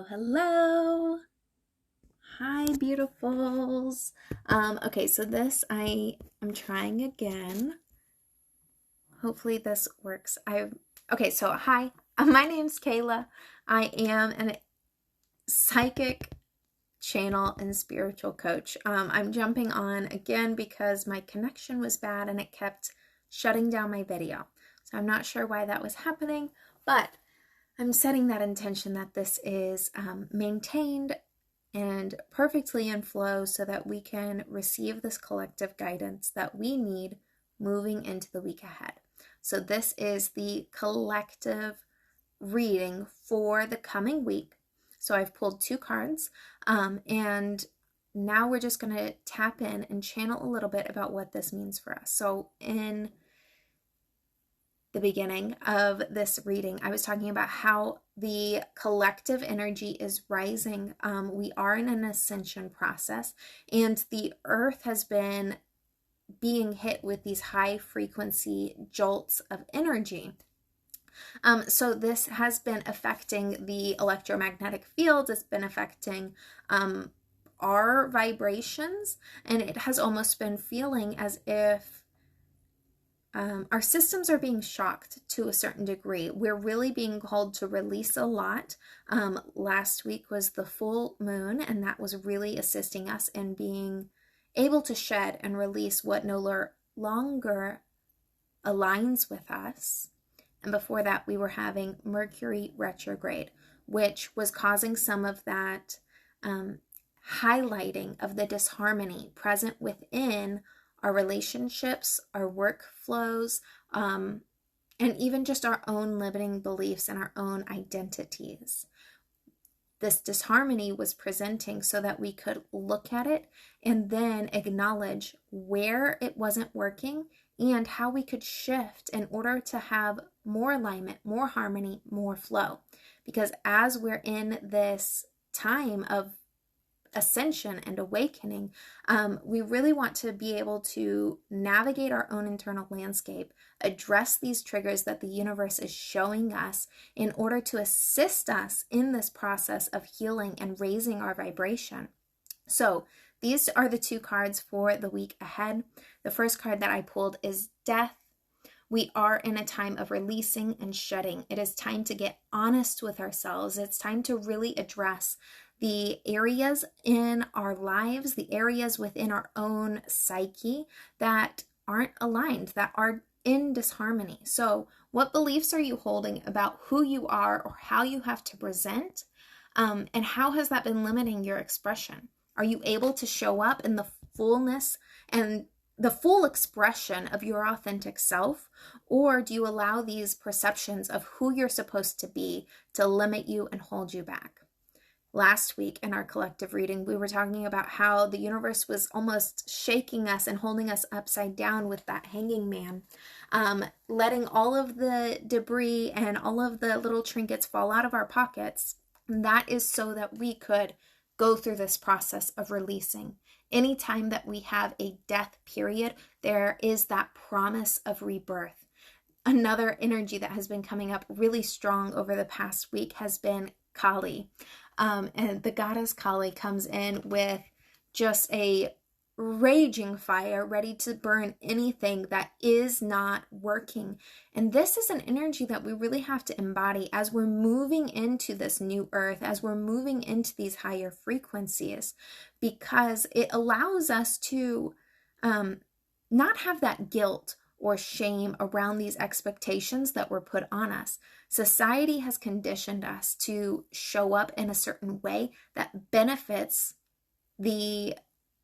Hello. Hi, beautifuls. Okay, so this I'm trying again. Hopefully this works. Hi. My name's Kayla. I am an psychic channel and spiritual coach. I'm jumping on again because my connection was bad and it kept shutting down my video. So I'm not sure why that was happening, but I'm setting that intention that this is maintained and perfectly in flow so that we can receive this collective guidance that we need moving into the week ahead. So, this is the collective reading for the coming week. So, I've pulled two cards, and now we're just going to tap in and channel a little bit about what this means for us. So, in the beginning of this reading, I was talking about how the collective energy is rising. We are in an ascension process, and the earth has been being hit with these high frequency jolts of energy. So this has been affecting the electromagnetic field. It's been affecting our vibrations, and it has almost been feeling as if our systems are being shocked to a certain degree. We're really being called to release a lot. Last week was the full moon, and that was really assisting us in being able to shed and release what no longer aligns with us. And before that, we were having Mercury retrograde, which was causing some of that highlighting of the disharmony present within our relationships, our workflows, and even just our own limiting beliefs and our own identities. This disharmony was presenting so that we could look at it and then acknowledge where it wasn't working and how we could shift in order to have more alignment, more harmony, more flow. Because as we're in this time of ascension and awakening, we really want to be able to navigate our own internal landscape, address these triggers that the universe is showing us in order to assist us in this process of healing and raising our vibration. So these are the two cards for the week ahead. The first card that I pulled is Death. We are in a time of releasing and shedding. It is time to get honest with ourselves. It's time to really address the areas in our lives, the areas within our own psyche that aren't aligned, that are in disharmony. So, what beliefs are you holding about who you are or how you have to present? And how has that been limiting your expression? Are you able to show up in the fullness and the full expression of your authentic self? Or do you allow these perceptions of who you're supposed to be to limit you and hold you back? Last week in our collective reading, we were talking about how the universe was almost shaking us and holding us upside down with that hanging man, letting all of the debris and all of the little trinkets fall out of our pockets. And that is so that we could go through this process of releasing. Anytime that we have a death period, there is that promise of rebirth. Another energy that has been coming up really strong over the past week has been Kali. And the goddess Kali comes in with just a raging fire, ready to burn anything that is not working. And this is an energy that we really have to embody as we're moving into this new earth, as we're moving into these higher frequencies, because it allows us to not have that guilt or shame around these expectations that were put on us. Society has conditioned us to show up in a certain way that benefits the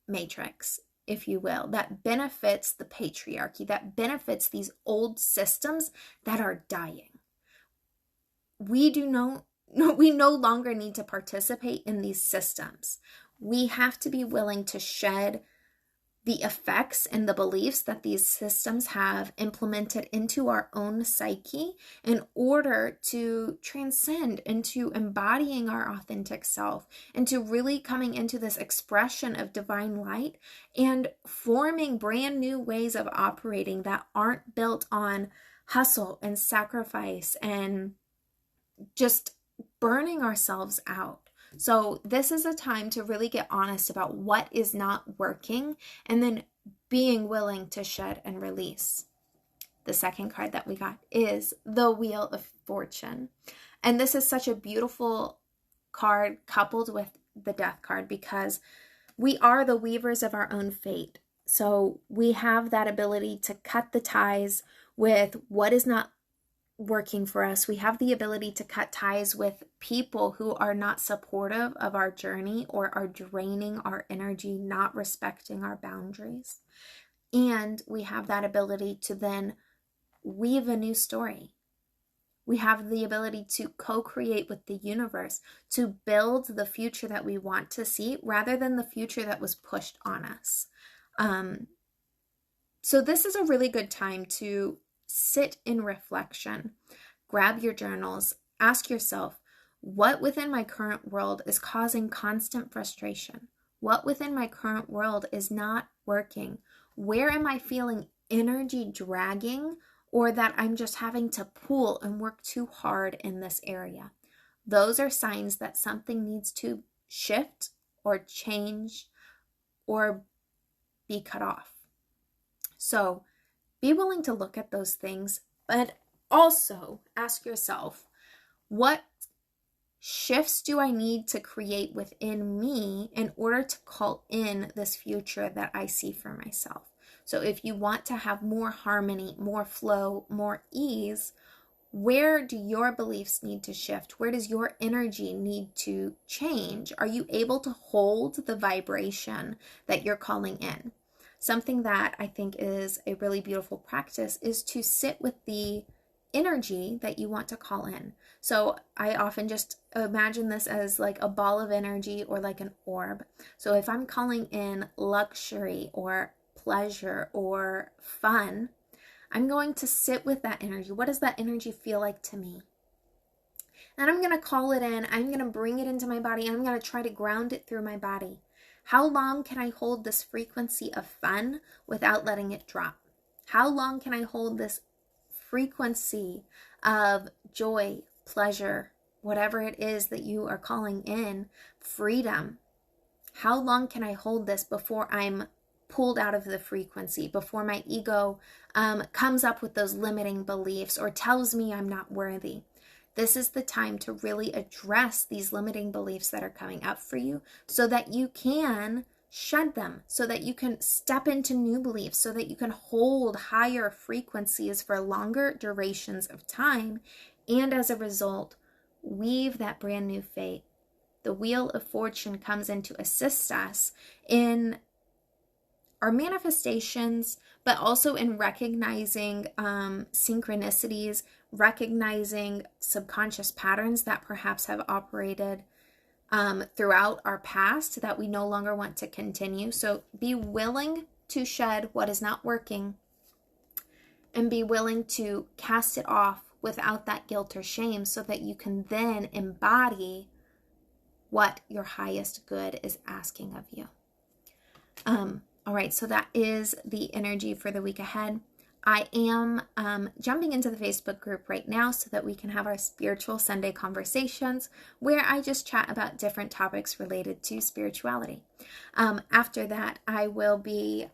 matrix, if you will, that benefits the patriarchy, that benefits these old systems that are dying. We no longer need to participate in these systems. We have to be willing to shed the effects and the beliefs that these systems have implemented into our own psyche in order to transcend into embodying our authentic self, into really coming into this expression of divine light and forming brand new ways of operating that aren't built on hustle and sacrifice and just burning ourselves out. So this is a time to really get honest about what is not working and then being willing to shed and release. The second card that we got is the Wheel of Fortune. And this is such a beautiful card coupled with the Death card because we are the weavers of our own fate. So we have that ability to cut the ties with what is not working for us. We have the ability to cut ties with people who are not supportive of our journey or are draining our energy, not respecting our boundaries. And we have that ability to then weave a new story. We have the ability to co-create with the universe, to build the future that we want to see rather than the future that was pushed on us. So this is a really good time to sit in reflection. Grab your journals. Ask yourself, what within my current world is causing constant frustration? What within my current world is not working? Where am I feeling energy dragging, or that I'm just having to pull and work too hard in this area? Those are signs that something needs to shift or change or be cut off. So be willing to look at those things, but also ask yourself, what shifts do I need to create within me in order to call in this future that I see for myself? So if you want to have more harmony, more flow, more ease, where do your beliefs need to shift? Where does your energy need to change? Are you able to hold the vibration that you're calling in? Something that I think is a really beautiful practice is to sit with the energy that you want to call in. So I often just imagine this as like a ball of energy or like an orb. So if I'm calling in luxury or pleasure or fun, I'm going to sit with that energy. What does that energy feel like to me? And I'm going to call it in. I'm going to bring it into my body. I'm going to try to ground it through my body. How long can I hold this frequency of fun without letting it drop? How long can I hold this frequency of joy, pleasure, whatever it is that you are calling in, freedom? How long can I hold this before I'm pulled out of the frequency, before my ego comes up with those limiting beliefs or tells me I'm not worthy? This is the time to really address these limiting beliefs that are coming up for you so that you can shed them, so that you can step into new beliefs, so that you can hold higher frequencies for longer durations of time, and as a result, weave that brand new fate. The Wheel of Fortune comes in to assist us in our manifestations, but also in recognizing synchronicities, recognizing subconscious patterns that perhaps have operated throughout our past that we no longer want to continue. So be willing to shed what is not working and be willing to cast it off without that guilt or shame so that you can then embody what your highest good is asking of you. All right, so that is the energy for the week ahead. I am jumping into the Facebook group right now so that we can have our Spiritual Sunday conversations where I just chat about different topics related to spirituality. After that, I will be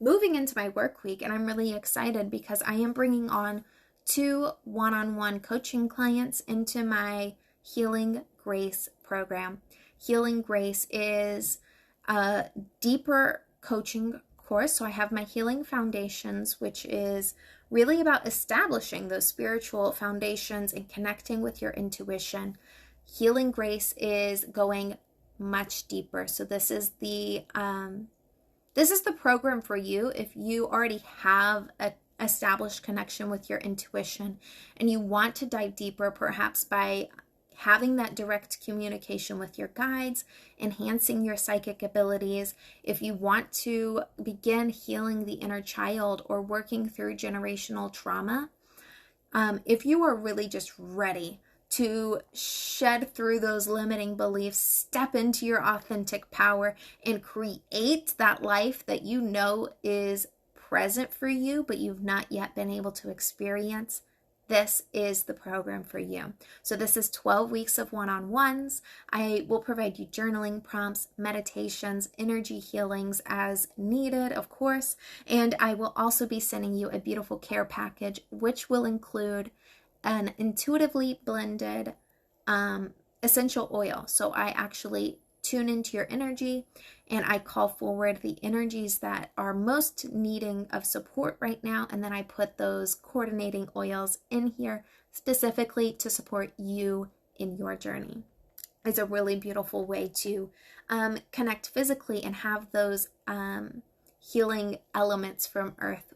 moving into my work week, and I'm really excited because I am bringing on 2 one-on-one coaching clients into my Healing Grace program. Healing Grace is a deeper coaching course. So I have my Healing Foundations, which is really about establishing those spiritual foundations and connecting with your intuition. Healing Grace is going much deeper. So this is the program for you if you already have a established connection with your intuition and you want to dive deeper, perhaps by having that direct communication with your guides, enhancing your psychic abilities. If you want to begin healing the inner child or working through generational trauma, if you are really just ready to shed through those limiting beliefs, step into your authentic power, and create that life that you know is present for you, but you've not yet been able to experience, this is the program for you. So this is 12 weeks of one-on-ones. I will provide you journaling prompts, meditations, energy healings as needed, of course, and I will also be sending you a beautiful care package, which will include an intuitively blended essential oil. So I actually tune into your energy and I call forward the energies that are most needing of support right now, and then I put those coordinating oils in here specifically to support you in your journey. It's a really beautiful way to connect physically and have those healing elements from earth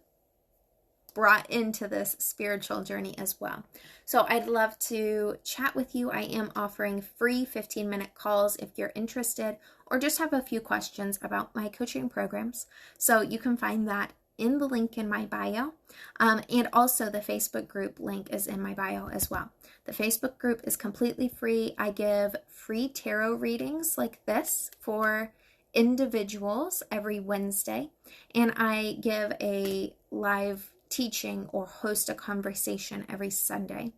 brought into this spiritual journey as well. So I'd love to chat with you. I am offering free 15-minute calls if you're interested or just have a few questions about my coaching programs. So you can find that in the link in my bio. And also the Facebook group link is in my bio as well. The Facebook group is completely free. I give free tarot readings like this for individuals every Wednesday. And I give a live teaching or host a conversation every Sunday.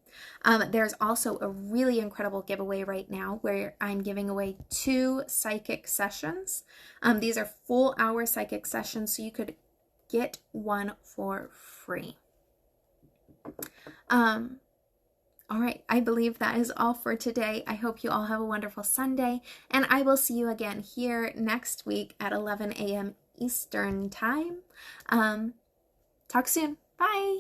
There's also a really incredible giveaway right now where I'm giving away 2 psychic sessions. These are full hour psychic sessions, so you could get one for free. All right, I believe that is all for today. I hope you all have a wonderful Sunday, and I will see you again here next week at 11 a.m. Eastern Time. Talk soon. Bye.